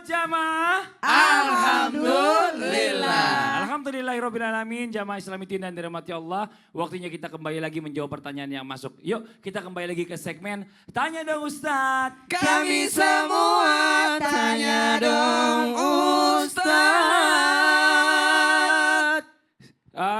jamaah? Alhamdulillah. Alhamdulillahirrabbilalamin. Jamaah Islamitin dan dirahmati Allah. Waktunya kita kembali lagi menjawab pertanyaan yang masuk. Yuk kita kembali lagi ke segmen Tanya Dong Ustadz. Kami semua tanya dong Ustadz.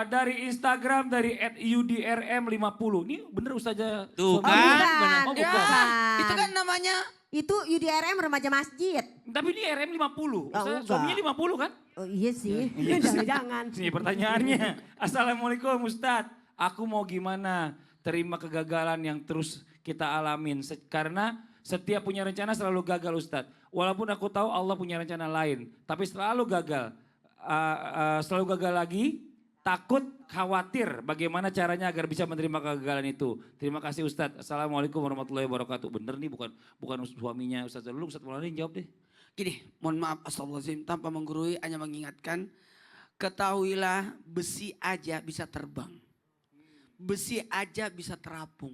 Dari Instagram dari @udrm50. Ini bener Ustazah? Tuh Suami? kan, Bener. Oh, Ya, bukan. itu kan namanya Itu UDRM remaja masjid. Tapi ini RM50. Ustazah, enggak. suaminya 50 kan? Oh iya sih, Iya. jangan. Sini pertanyaannya. Assalamualaikum Ustadz. Aku mau gimana terima kegagalan yang terus kita alamin. Karena setiap punya rencana selalu gagal Ustadz. Walaupun aku tahu Allah punya rencana lain. Tapi selalu gagal. Selalu gagal lagi. Takut, khawatir bagaimana caranya agar bisa menerima kegagalan itu. Terima kasih Ustadz. Assalamualaikum warahmatullahi wabarakatuh. Bener nih bukan suaminya Ustadz. Dulu Ustadz Maulana jawab deh. gini, mohon maaf astagfirullahaladzim, tanpa menggurui hanya mengingatkan, ketahuilah besi aja bisa terbang. Besi aja bisa terapung.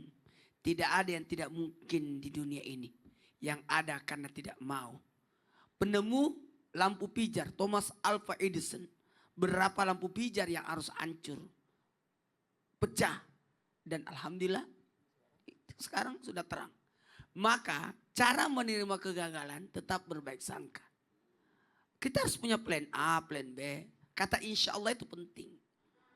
Tidak ada yang tidak mungkin di dunia ini. Yang ada karena tidak mau. Penemu lampu pijar Thomas Alva Edison. Berapa lampu pijar yang harus hancur. Pecah. Dan alhamdulillah sekarang sudah terang. Maka cara menerima kegagalan tetap berbaik sangka. Kita harus punya plan A, plan B. Kata insya Allah itu penting.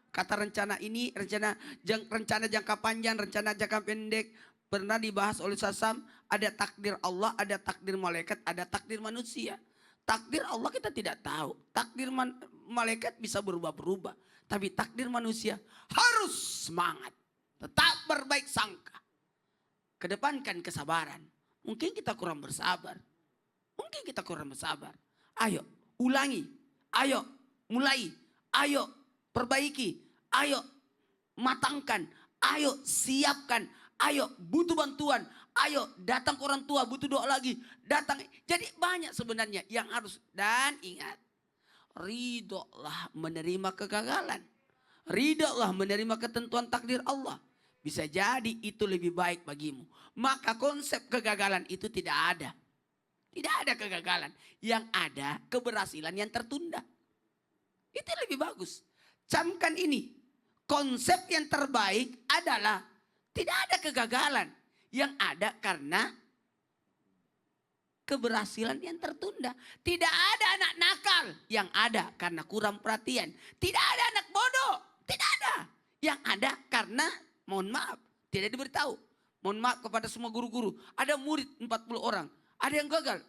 Kata rencana ini, rencana jangka panjang, rencana jangka pendek. Pernah dibahas oleh Sasam, ada takdir Allah, ada takdir malaikat, ada takdir manusia. Takdir Allah kita tidak tahu. Takdir malaikat bisa berubah-berubah. Tapi takdir manusia harus semangat. Tetap berbaik sangka. Kedepankan kesabaran. Mungkin kita kurang bersabar. Mungkin kita kurang bersabar. Ayo ulangi. Ayo mulai. Ayo perbaiki. Ayo matangkan. Ayo siapkan. Ayo butuh bantuan. Ayo datang ke orang tua, butuh doa lagi. Datang. Jadi banyak sebenarnya yang harus. Dan ingat. Ridholah menerima kegagalan. Ridholah menerima ketentuan takdir Allah. Bisa jadi itu lebih baik bagimu. Maka konsep kegagalan itu tidak ada. Tidak ada kegagalan. Yang ada keberhasilan yang tertunda. Itu lebih bagus. Camkan ini. Konsep yang terbaik adalah tidak ada kegagalan. Yang ada karena keberhasilan yang tertunda. Tidak ada anak nakal. Yang ada karena kurang perhatian. Tidak ada anak bodoh. Tidak ada. Yang ada karena mohon maaf tidak diberitahu. Mohon maaf kepada semua guru-guru. Ada murid 40 orang. Ada yang gagal.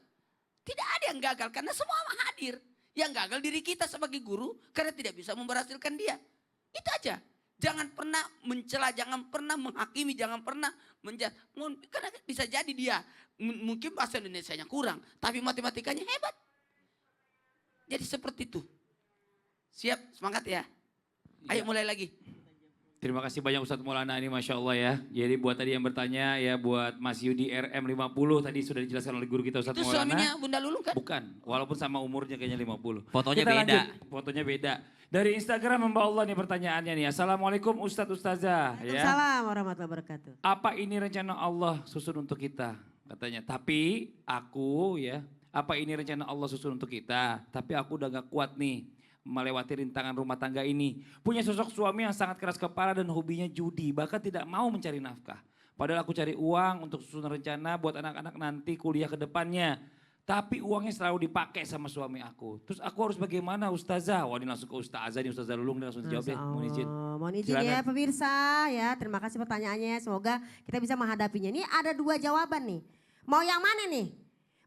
Tidak ada yang gagal karena semua hadir. Yang gagal diri kita sebagai guru karena tidak bisa memberhasilkan dia. Itu aja. Jangan pernah mencela, jangan pernah menghakimi, jangan pernah karena bisa jadi dia mungkin bahasa Indonesianya kurang, tapi matematikanya hebat. Jadi seperti itu. Siap, semangat ya. Ayo mulai lagi. Terima kasih banyak Ustadz Maulana ini Masya Allah ya. Jadi buat tadi yang bertanya ya buat Mas Yudi RM50 tadi sudah dijelaskan oleh guru kita Ustadz Itu Maulana. suaminya Bunda Lulung kan? Bukan, walaupun sama umurnya kayaknya 50. Fotonya Kita beda. lanjut. Fotonya beda. Dari Instagram Mbak Allah nih pertanyaannya nih. Assalamualaikum Ustadz Ustazah. Ya. Waalaikumsalam warahmatullahi wabarakatuh. Apa ini rencana Allah susun untuk kita? Katanya. Tapi aku ya, apa ini rencana Allah susun untuk kita? Tapi aku udah gak kuat nih melewati rintangan rumah tangga ini. Punya sosok suami yang sangat keras kepala dan hobinya judi. Bahkan tidak mau mencari nafkah. Padahal aku cari uang untuk susun rencana buat anak-anak nanti kuliah ke depannya. Tapi uangnya selalu dipakai sama suami aku. Terus aku harus bagaimana Ustazah? Wah ini langsung ke Ustazah nih, Ustazah Lulung langsung dijawab deh. Mohon izin. Mohon izin Silakan. ya pemirsa ya. Terima kasih pertanyaannya. Semoga kita bisa menghadapinya. Ini ada 2 jawaban nih. Mau yang mana nih?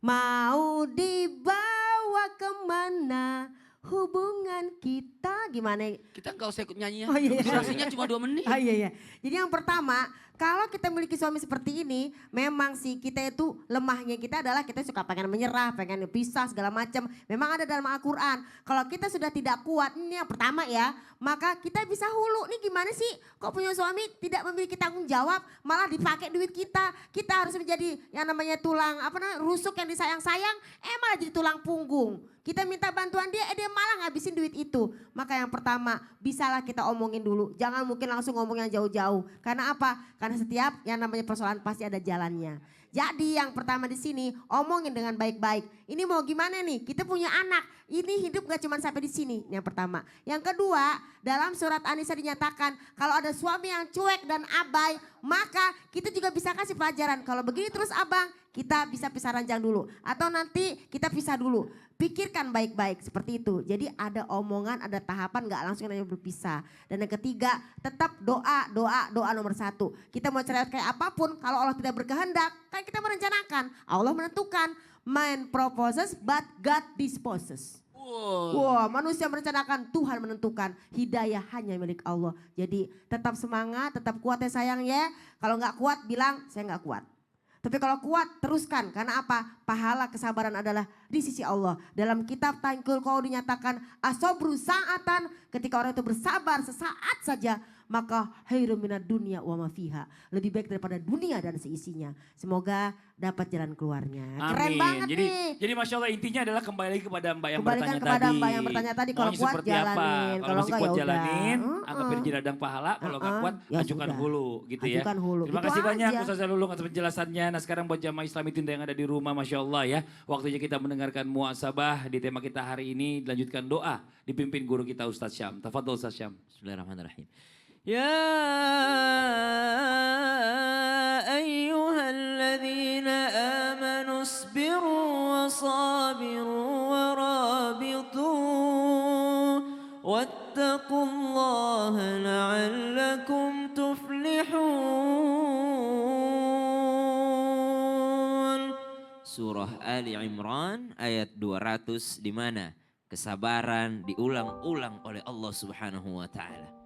Mau dibawa kemana hubungan kita gimana? Kita nggak usah ikut nyanyi ya. Oh, iya. Durasinya cuma 2 menit. Ah, iya, iya. Jadi yang pertama, kalau kita memiliki suami seperti ini, memang sih kita itu lemahnya kita adalah kita suka pengen menyerah, pengen pisah segala macam. Memang ada dalam Al-Quran. Kalau kita sudah tidak kuat, ini yang pertama ya, maka kita bisa hulu. Nih gimana sih kok punya suami tidak memiliki tanggung jawab, malah dipakai duit kita. Kita harus menjadi yang namanya tulang, rusuk yang disayang-sayang, malah jadi tulang punggung. Kita minta bantuan dia, dia malah ngabisin duit itu. Maka yang pertama, bisalah kita omongin dulu. Jangan mungkin langsung ngomong yang jauh-jauh. Karena apa? Karena setiap yang namanya persoalan pasti ada jalannya. Jadi yang pertama di sini omongin dengan baik-baik. Ini mau gimana nih? Kita punya anak. Ini hidup gak cuma sampai di sini. Yang pertama. Yang kedua, dalam surat An-Nisa dinyatakan kalau ada suami yang cuek dan abai, maka kita juga bisa kasih pelajaran. Kalau begini terus abang, kita bisa pisah ranjang dulu. Atau nanti kita pisah dulu. Pikirkan baik-baik seperti itu. Jadi ada omongan, ada tahapan, gak langsung hanya berpisah. Dan yang ketiga, tetap doa nomor satu. Kita mau cerai kayak apapun, kalau Allah tidak berkehendak, kan kita merencanakan. Allah menentukan, man proposes but God disposes. Wah, manusia merencanakan, Tuhan menentukan. Hidayah hanya milik Allah. Jadi tetap semangat, tetap kuat ya sayang ya. Kalau gak kuat bilang, saya gak kuat. Tapi kalau kuat teruskan, karena apa? Pahala kesabaran adalah di sisi Allah. Dalam kitab Tangkul Qau dinyatakan asobru sa'atan, ketika orang itu bersabar sesaat saja, maka khairum minad dunya wa ma fiha. Lebih baik daripada dunia dan seisinya. Semoga dapat jalan keluarnya. Keren banget nih. Jadi Masya Allah intinya adalah kembali lagi kepada Mbak yang Kembalikan bertanya kepada tadi. Mbak yang bertanya tadi, kalau Maunya kuat seperti jalanin, Apa? kalau Kalau masih enggak kuat ya udah. jalanin, anggapin jadi ladang pahala. Kalau nggak kuat, Ya ajukan sudah. hulu gitu ya. Ajukan hulu. Terima Gitu kasih banyak aja. Ustaz Lulung atas penjelasannya. Nah sekarang buat jamaah Islam Tinda yang ada di rumah Masya Allah ya. Waktunya kita mendengarkan muasabah di tema kita hari ini. Dilanjutkan doa dipimpin guru kita Ustaz Syam. Tafadhol Ustaz Syam. Bismillahirrahmanirrahim. يا أيها الذين آمنوا اصبروا وصابروا ورابطوا واتقوا الله لعلكم تفلحون. Surah Ali Imran ayat 200 di mana kesabaran diulang-ulang oleh Allah Subhanahu wa taala.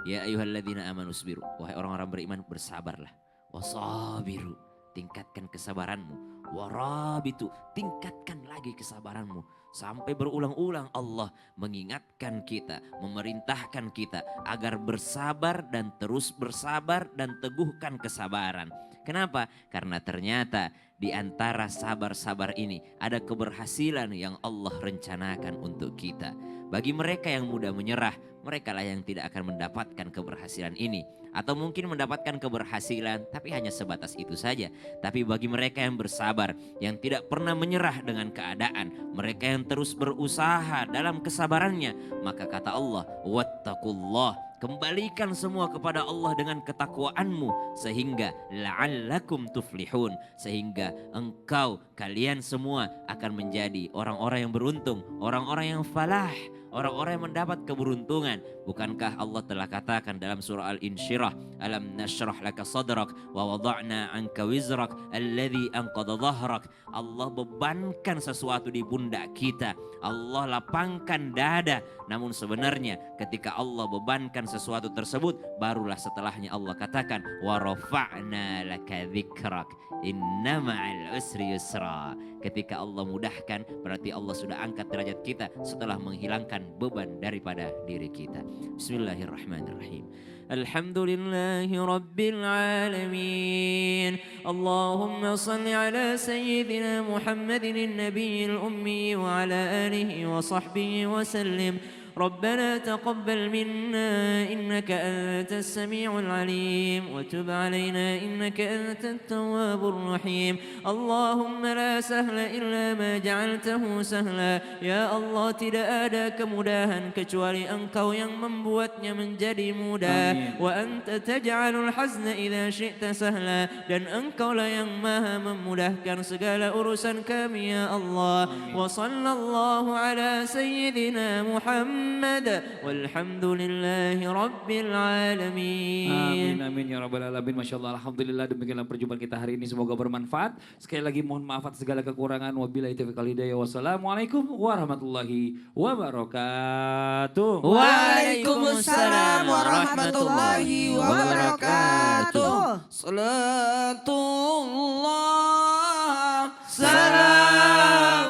Ya ayyuhalladzina amanu sabiru, wahai orang-orang beriman bersabarlah. Wasabiru, tingkatkan kesabaranmu. Warabitu, tingkatkan lagi kesabaranmu. Sampai berulang-ulang Allah mengingatkan kita, memerintahkan kita agar bersabar dan terus bersabar dan teguhkan kesabaran. Kenapa? Karena ternyata di antara sabar-sabar ini ada keberhasilan yang Allah rencanakan untuk kita. Bagi mereka yang mudah menyerah, mereka lah yang tidak akan mendapatkan keberhasilan ini. Atau mungkin mendapatkan keberhasilan tapi hanya sebatas itu saja. Tapi bagi mereka yang bersabar, yang tidak pernah menyerah dengan keadaan, mereka yang terus berusaha dalam kesabarannya, maka kata Allah, wattaqullah, kembalikan semua kepada Allah dengan ketakwaanmu sehingga la'allakum tuflihun, sehingga kalian semua akan menjadi orang-orang yang beruntung, orang-orang yang falah, orang-orang yang mendapat keberuntungan. Bukankah Allah telah katakan dalam surah Al-Insyirah, alam nashrah laka sadrak wa wada'na anka wizrak alladhi anqadha dhahrak. Allah bebankan sesuatu di pundak kita, Allah lapangkan dada. Namun sebenarnya ketika Allah bebankan sesuatu tersebut, barulah setelahnya Allah katakan wa rafa'na laka dzikrak inna ma'al usri yusra. Ketika Allah mudahkan, berarti Allah sudah angkat derajat kita setelah menghilangkan beban daripada diri kita. Bismillahirrahmanirrahim. Alhamdulillahi Rabbil Alamin. Allahumma salli ala Sayyidina Muhammadin Nabiyil Ummi wa ala alihi wa sahbihi wa sallim. ربنا تقبل منا إنك أنت السميع العليم وتب علينا إنك أنت التواب الرحيم. اللهم لا سهل إلا ما جعلته سهلا. Ya Allah, tidak ada kemudahan kecuali Engkau yang membuatnya menjadi mudah. Wa anta taj'alul hazna idza syi'ta sahla. Dan Engkau lah yang maha memudahkan segala urusan kami ya Allah. Wa sallallahu ala sayyidina Muhammad walhamdulillahi rabbil alamin. Amin amin ya rabbal alamin. Masya Allah, alhamdulillah, demikianlah perjumpaan kita hari ini, semoga bermanfaat. Sekali lagi mohon maaf atas segala kekurangan. Wabillahi taufiq wal hidayah. Wassalamualaikum warahmatullahi wabarakatuh. Waalaikumsalam warahmatullahi wabarakatuh. Salatullah salam